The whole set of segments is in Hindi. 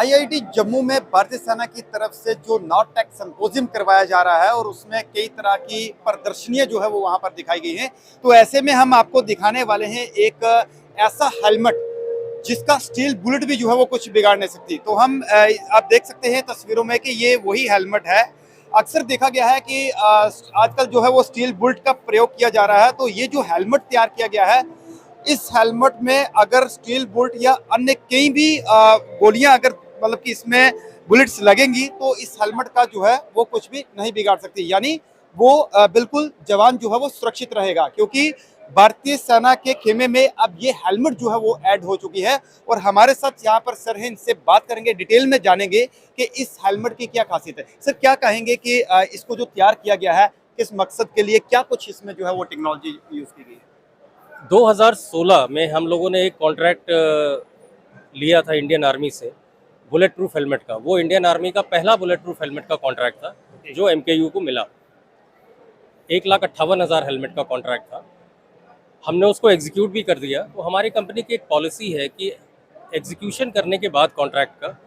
आईआईटी जम्मू में भारतीय सेना की तरफ से जो नॉट-टेक सिम्पोजियम करवाया जा रहा है और उसमें कई तरह की प्रदर्शनियां जो है वो वहां पर दिखाई गई हैं। तो ऐसे में हम आपको दिखाने वाले हैं एक ऐसा हेलमेट जिसका स्टील बुलेट भी जो है वो कुछ बिगाड़ नहीं सकती। तो हम आप देख सकते हैं तस्वीरों में कि ये वही हेलमेट है। अक्सर देखा गया है कि आजकल जो है वो स्टील बुलेट का प्रयोग किया जा रहा है। तो ये जो हेलमेट तैयार किया गया है, इस हेलमेट में अगर स्टील बुलेट या अन्य कई भी गोलियां अगर मतलब कि इसमें बुलेट्स लगेंगी तो इस हेलमेट का जो है वो कुछ भी नहीं बिगाड़ सकती। यानी वो बिल्कुल जवान जो है वो सुरक्षित रहेगा, क्योंकि भारतीय सेना के खेमे में अब ये हेलमेट जो है वो ऐड हो चुकी है। और हमारे साथ यहाँ पर सर हैं, इनसे बात करेंगे, डिटेल में जानेंगे कि इस हेलमेट की क्या खासियत है। सर क्या कहेंगे कि इसको जो तैयार किया गया है किस मकसद के लिए, क्या कुछ इसमें जो है वो टेक्नोलॉजी यूज की गई है? 2016 में हम लोगों ने एक कॉन्ट्रैक्ट लिया था इंडियन आर्मी से बुलेट प्रूफ हेलमेट का। वो इंडियन आर्मी का पहला बुलेट प्रूफ हेलमेट का कॉन्ट्रैक्ट था जो एमकेयू को मिला। 1,58,000 हेलमेट का कॉन्ट्रैक्ट था। हमने उसको एग्जीक्यूट भी कर दिया। तो हमारी कंपनी की एक पॉलिसी है कि एग्जीक्यूशन करने के बाद कॉन्ट्रैक्ट का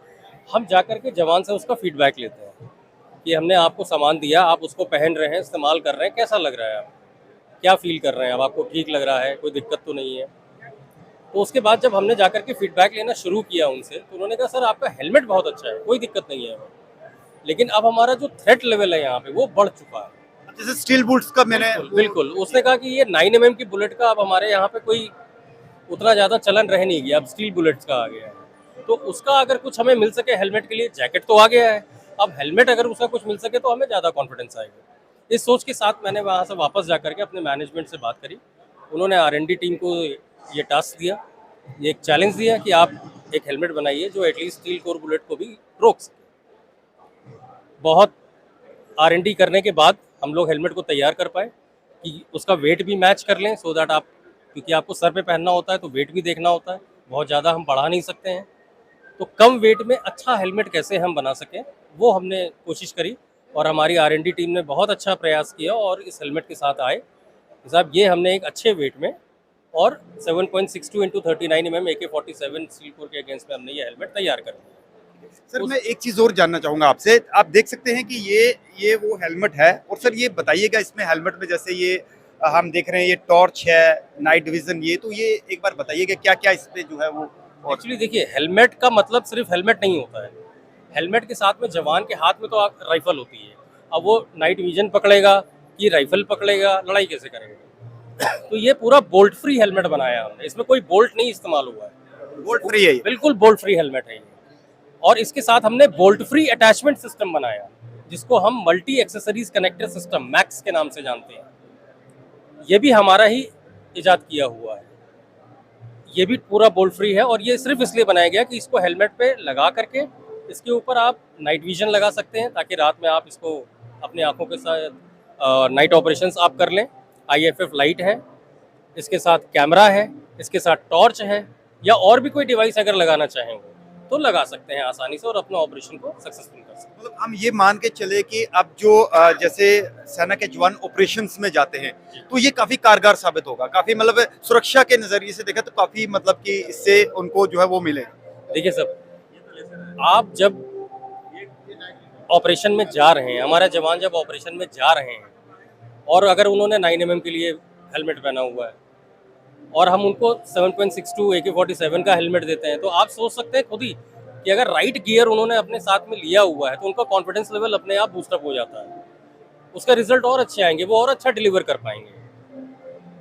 हम जा कर के जवान से उसका फीडबैक लेते हैं कि हमने आपको सामान दिया, आप उसको पहन रहे हैं, इस्तेमाल कर रहे हैं, कैसा लग रहा है, आप क्या फील कर रहे हैं, अब आपको ठीक लग रहा है, कोई दिक्कत तो नहीं है। तो उसके बाद जब हमने जाकर के फीडबैक लेना शुरू किया उनसे, तो उन्होंने कहा सर आपका हेलमेट बहुत अच्छा है, कोई दिक्कत नहीं है। लेकिन अब हमारा जो थ्रेट लेवल है यहाँ पे वो बढ़ चुका है। जैसे स्टील बुलेट्स का मैंने बिल्कुल उसने कहा कि ये 9mm की बुलेट का अब हमारे यहाँ पे कोई उतना ज़्यादा चलन रह नहीं गया, अब स्टील बुलेट्स का आ गया है। तो उसका अगर कुछ हमें मिल सके हेलमेट के लिए, जैकेट तो आ गया है, अब हेलमेट अगर उसका कुछ मिल सके तो हमें ज़्यादा कॉन्फिडेंस आएगा। इस सोच के साथ मैंने वहाँ से वापस जा करके अपने मैनेजमेंट से बात करी। उन्होंने आर&डी टीम को ये टास्क दिया, ये एक चैलेंज दिया कि आप एक हेलमेट बनाइए जो एटलीस्ट स्टील कोर बुलेट को भी रोक सके। बहुत आर&डी करने के बाद हम लोग हेलमेट को तैयार कर पाए कि उसका वेट भी मैच कर लें, सो दैट आप, क्योंकि आपको सर पे पहनना होता है तो वेट भी देखना होता है, बहुत ज़्यादा हम बढ़ा नहीं सकते हैं। तो कम वेट में अच्छा हेलमेट कैसे हम बना सकें वो हमने कोशिश करी, और हमारी आर&डी टीम ने बहुत अच्छा प्रयास किया और इस हेलमेट के साथ आए। साहब ये हमने एक अच्छे वेट में और 7.62 × 39mm AK-47 स्टील कोर के अगेंस्ट में हमने ये हेलमेट तैयार कर दिया। सर मैं एक चीज और जानना चाहूंगा आपसे। आप देख सकते हैं कि ये वो हेलमेट है, और सर ये बताइएगा इसमें हेलमेट में जैसे ये हम देख रहे हैं ये टॉर्च है, नाइट विजन, ये तो ये एक बार बताइएगा क्या क्या इसमें जो है वो। एक्चुअली देखिए, हेलमेट का मतलब सिर्फ हेलमेट नहीं होता है। हेलमेट के साथ में जवान के हाथ में तो राइफल होती है। अब वो नाइट विजन पकड़ेगा कि राइफल पकड़ेगा, लड़ाई कैसे करेगा? तो ये पूरा बोल्ट फ्री हेलमेट बनाया हमने, इसमें कोई बोल्ट नहीं इस्तेमाल हुआ है। बोल्ट फ्री है ये? बिल्कुल बोल्ट फ्री हेलमेट है ये। और इसके साथ हमने बोल्ट फ्री अटैचमेंट सिस्टम बनाया, जिसको हम multi accessories connector system max के नाम से जानते हैं। ये भी हमारा ही इजाद किया हुआ है। ये भी पूरा बोल्ट फ्री है, और ये सिर्फ इसलिए बनाया गया कि इसको हेलमेट पे लगा करके इसके ऊपर आप नाइट विजन लगा सकते हैं, ताकि रात में आप इसको अपने आंखों के साथ नाइट ऑपरेशंस आप कर लें। IFF लाइट है, इसके साथ कैमरा है, इसके साथ टॉर्च है, या और भी कोई डिवाइस अगर लगाना चाहेंगे तो लगा सकते हैं आसानी से और अपना ऑपरेशन को सक्सेसफुल कर सकते हैं। मतलब हम ये मान के चले कि अब जो जैसे सेना के जवान ऑपरेशंस में जाते हैं तो ये काफी कारगर साबित होगा, काफी मतलब सुरक्षा के नजरिए से देखा तो काफी मतलब कि इससे उनको जो है वो मिले। देखिए सब, आप जब ऑपरेशन में जा रहे हैं, हमारे जवान जब ऑपरेशन में जा रहे हैं और अगर उन्होंने 9mm के लिए हेलमेट पहना हुआ है और हम उनको 7.62 AK-47 का हेलमेट देते हैं, तो आप सोच सकते हैं खुद ही कि अगर राइट गियर उन्होंने अपने साथ में लिया हुआ है तो उनका कॉन्फिडेंस लेवल अपने आप बूस्टअप हो जाता है, उसका रिजल्ट और अच्छे आएंगे, वो और अच्छा डिलीवर कर पाएंगे।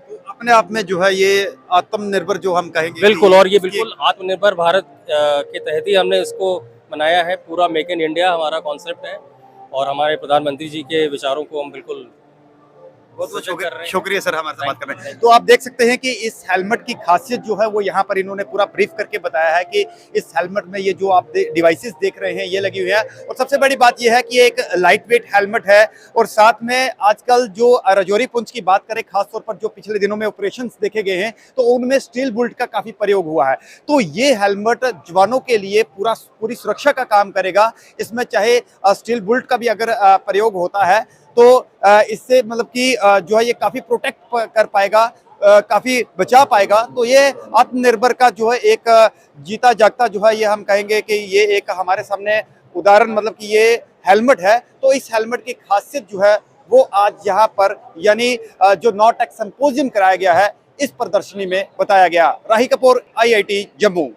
तो अपने आप में जो है ये आत्मनिर्भर जो हम कहेंगे। बिल्कुल, और ये बिल्कुल आत्मनिर्भर भारत के तहत ही हमने इसको बनाया है। पूरा मेक इन इंडिया हमारा कॉन्सेप्ट है, और हमारे प्रधानमंत्री जी के विचारों को हम बिल्कुल बहुत बहुत शुक्रिया सर हमारे साथ बात कर रहे हैं। तो आप देख सकते हैं कि इस हेलमेट की खासियत जो है वो यहाँ पर इन्होंने पूरा ब्रीफ करके बताया है कि इस हेलमेट में ये जो आप डिवाइसेस देख रहे हैं ये लगी हुई है, और सबसे बड़ी बात ये है कि एक लाइट वेट हेलमेट है। और साथ में आजकल जो राजौरी पुंछ की बात करें, खासतौर पर जो पिछले दिनों में ऑपरेशन देखे गए हैं तो उनमें स्टील बुलेट का काफी प्रयोग हुआ है। तो ये हेलमेट जवानों के लिए पूरी सुरक्षा का काम करेगा। इसमें चाहे स्टील बुलेट का भी अगर प्रयोग होता है तो इससे मतलब कि जो है ये काफी प्रोटेक्ट कर पाएगा काफी बचा पाएगा। तो ये आत्मनिर्भर का जो है एक जीता जागता जो है ये हम कहेंगे कि ये एक हमारे सामने उदाहरण, मतलब कि ये हेलमेट है। तो इस हेलमेट की खासियत जो है वो आज यहाँ पर यानी जो नॉटेक सिंपोजियम कराया गया है इस प्रदर्शनी में बताया गया। राही कपूर, IIT जम्मू।